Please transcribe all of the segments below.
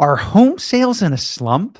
Are home sales in a slump?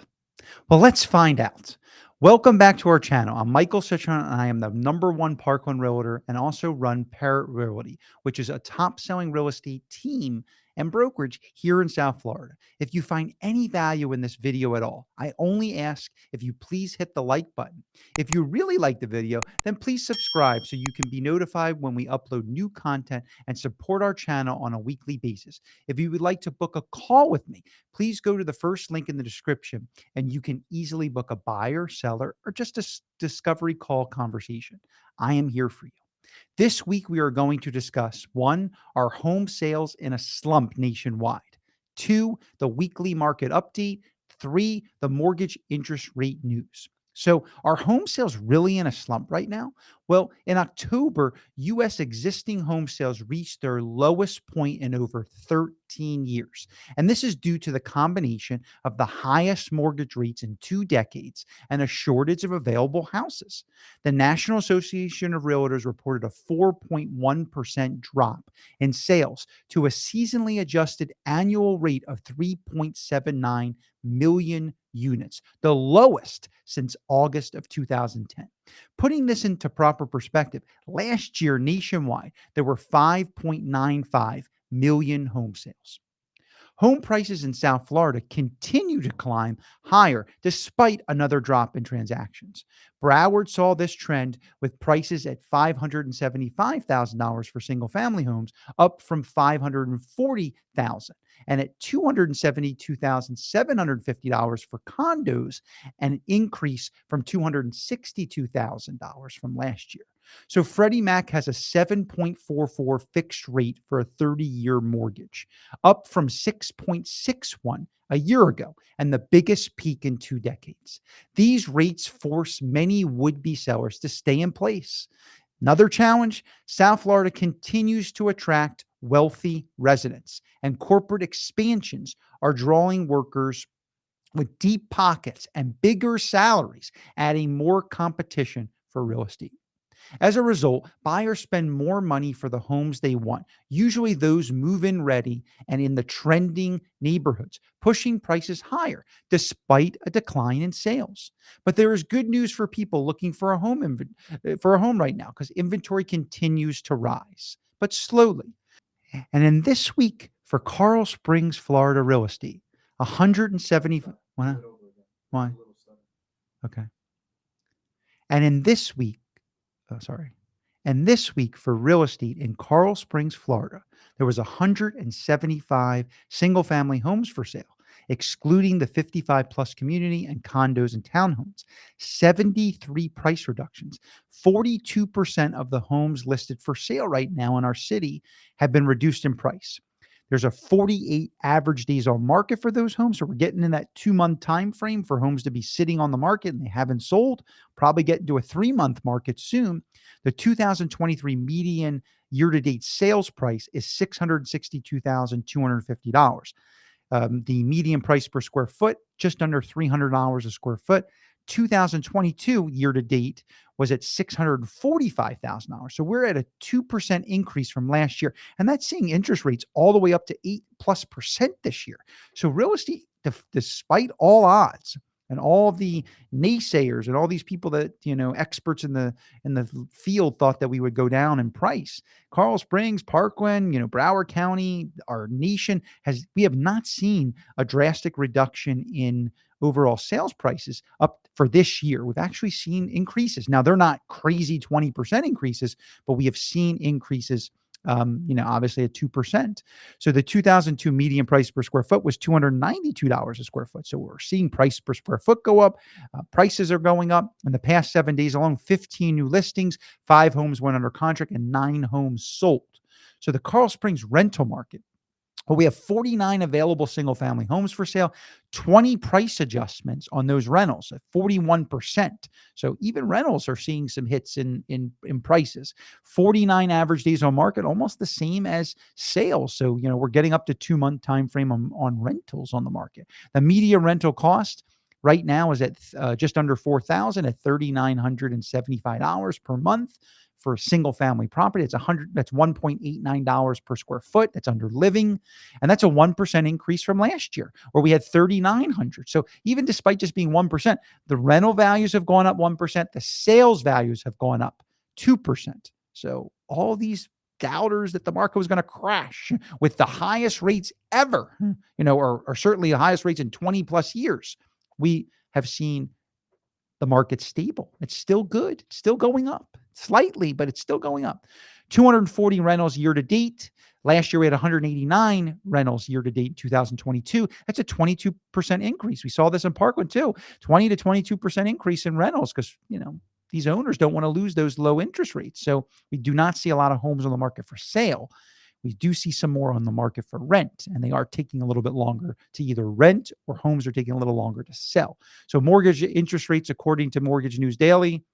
Well, let's find out. Welcome back to our channel. I'm Michael Citron, and I am the number one Parkland realtor and also run Parrot Realty, which is a top selling real estate team and brokerage here in South Florida. If you find any value in this video at all, I only ask if you please hit the like button. If you really like the video, then please subscribe so you can be notified when we upload new content and support our channel on a weekly basis. If you would like to book a call with me, please go to the first link in the description and you can easily book a buyer, seller, or just a discovery call conversation. I am here for you. This week, we are going to discuss one, our home sales in a slump nationwide, two, the weekly market update, three, the mortgage interest rate news. So, are home sales really in a slump right now? Well, in October, US existing home sales reached their lowest point in over 13 years. And this is due to the combination of the highest mortgage rates in 2 decades and a shortage of available houses. The National Association of Realtors reported a 4.1% drop in sales to a seasonally adjusted annual rate of 3.79 million units, the lowest since August of 2010. Putting this into proper perspective, last year nationwide, there were 5.95 million home sales. Home prices in South Florida continue to climb higher despite another drop in transactions. Broward saw this trend with prices at $575,000 for single family homes, up from $540,000, and at $272,750 for condos, an increase from $262,000 from last year. So Freddie Mac has a 7.44 fixed rate for a 30-year mortgage, up from 6.61 a year ago, and the biggest peak in 2 decades. These rates force many would-be sellers to stay in place. Another challenge, South Florida continues to attract wealthy residents, and corporate expansions are drawing workers with deep pockets and bigger salaries, adding more competition for real estate. As a result, buyers spend more money for the homes they want, usually those move in ready and in the trending neighborhoods, pushing prices higher despite a decline in sales. But there is good news for people looking for a home right now because inventory continues to rise, but slowly. And in this week for Coral Springs, Florida real estate, 170. Why? Why? Okay. And in this week, oh, sorry. And this week for real estate in Coral Springs, Florida, there was 175 single family homes for sale, excluding the 55 plus community and condos and townhomes, 73 price reductions. 42% of the homes listed for sale right now in our city have been reduced in price. There's a 48 average days on market for those homes. So we're getting in that 2 month time frame for homes to be sitting on the market and they haven't sold. Probably get into a 3 month market soon. The 2023 median year-to-date sales price is $662,250. The median price per square foot, just under $300 a square foot. 2022 year to date was at $645,000. So we're at a 2% increase from last year. And that's seeing interest rates all the way up to 8+% this year. So real estate, despite all odds and all the naysayers and all these people that, experts in the field thought that we would go down in price. Coral Springs, Parkland, Broward County, our nation we have not seen a drastic reduction in overall sales prices up for this year. We've actually seen increases. Now, they're not crazy 20% increases, but we have seen increases, obviously at 2%. So the 2002 median price per square foot was $292 a square foot. So we're seeing price per square foot go up. Prices are going up. In the past 7 days alone, 15 new listings, 5 homes went under contract, and 9 homes sold. So the Coral Springs rental market, well, we have 49 available single family homes for sale, 20 price adjustments on those rentals at 41%. So even rentals are seeing some hits in prices. 49 average days on market, almost the same as sales. So, we're getting up to 2 month time frame on rentals on the market. The median rental cost right now is at just under $4,000 at $3,975 per month. for a single family property. That's $1.89 per square foot. That's under living. And that's a 1% increase from last year where we had 3,900. So even despite just being 1%, the rental values have gone up 1%. The sales values have gone up 2%. So all these doubters that the market was going to crash with the highest rates ever, or certainly the highest rates in 20 plus years, we have seen the market's stable. It's still good. It's still going up slightly, but it's still going up. 240 rentals year to date. Last year, we had 189 rentals year to date in 2022. That's a 22% increase. We saw this in Parkland too, 20 to 22% increase in rentals because, these owners don't want to lose those low interest rates. So we do not see a lot of homes on the market for sale. We do see some more on the market for rent, and they are taking a little bit longer to either rent or homes are taking a little longer to sell. So mortgage interest rates, according to Mortgage News Daily,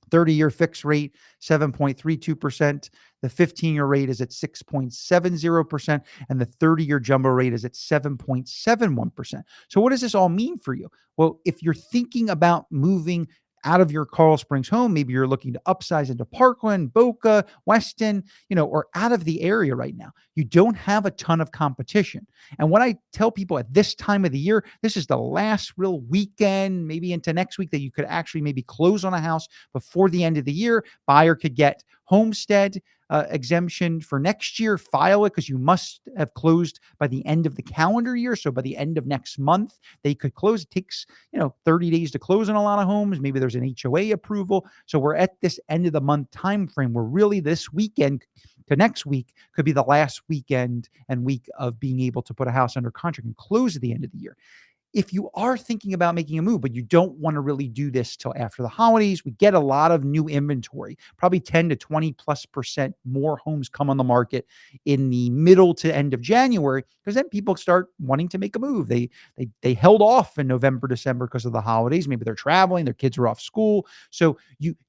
30-year fixed rate, 7.32%. The 15-year rate is at 6.70%, and the 30-year jumbo rate is at 7.71%. So what does this all mean for you? Well, if you're thinking about moving out of your Coral Springs home, maybe you're looking to upsize into Parkland, Boca, Weston, or out of the area right now, you don't have a ton of competition. And what I tell people at this time of the year, this is the last real weekend, maybe into next week, that you could actually maybe close on a house before the end of the year. Buyer could get homestead exemption for next year, file it because you must have closed by the end of the calendar year. So by the end of next month, they could close. It takes, 30 days to close on a lot of homes. Maybe there's an HOA approval. So we're at this end of the month time frame where really this weekend to next week could be the last weekend and week of being able to put a house under contract and close at the end of the year. If you are thinking about making a move, but you don't want to really do this till after the holidays, we get a lot of new inventory, probably 10 to 20+% more homes come on the market in the middle to end of January, because then people start wanting to make a move. They held off in November, December because of the holidays. Maybe they're traveling, their kids are off school. So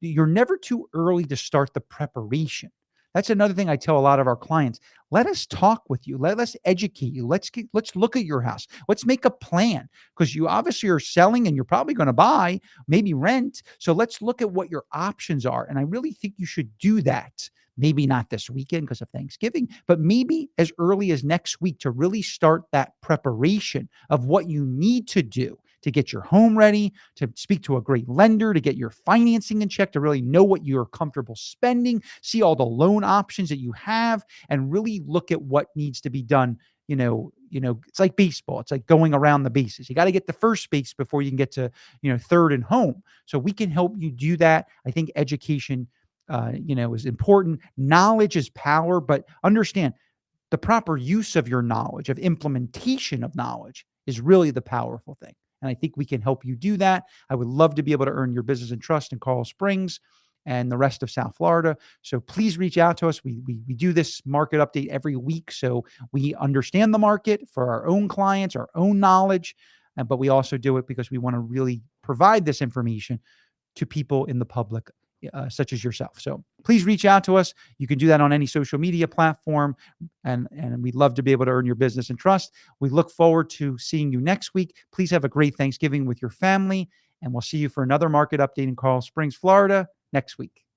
you're never too early to start the preparation. That's another thing I tell a lot of our clients. Let us talk with you. Let us educate you. Let's look at your house. Let's make a plan because you obviously are selling and you're probably going to buy, maybe rent. So let's look at what your options are. And I really think you should do that. Maybe not this weekend because of Thanksgiving, but maybe as early as next week to really start that preparation of what you need to do to get your home ready, to speak to a great lender, to get your financing in check, to really know what you're comfortable spending, see all the loan options that you have, and really look at what needs to be done. It's like baseball. It's like going around the bases. You got to get the first base before you can get to, third and home. So we can help you do that. I think education, is important. Knowledge is power, but understand the proper use of your knowledge, of implementation of knowledge is really the powerful thing. And I think we can help you do that. I would love to be able to earn your business and trust in Coral Springs and the rest of South Florida. So please reach out to us. We do this market update every week. So we understand the market for our own clients, our own knowledge, but we also do it because we want to really provide this information to people in the public, such as yourself. So please reach out to us. You can do that on any social media platform, and we'd love to be able to earn your business and trust. We look forward to seeing you next week. Please have a great Thanksgiving with your family, and we'll see you for another market update in Coral Springs, Florida next week.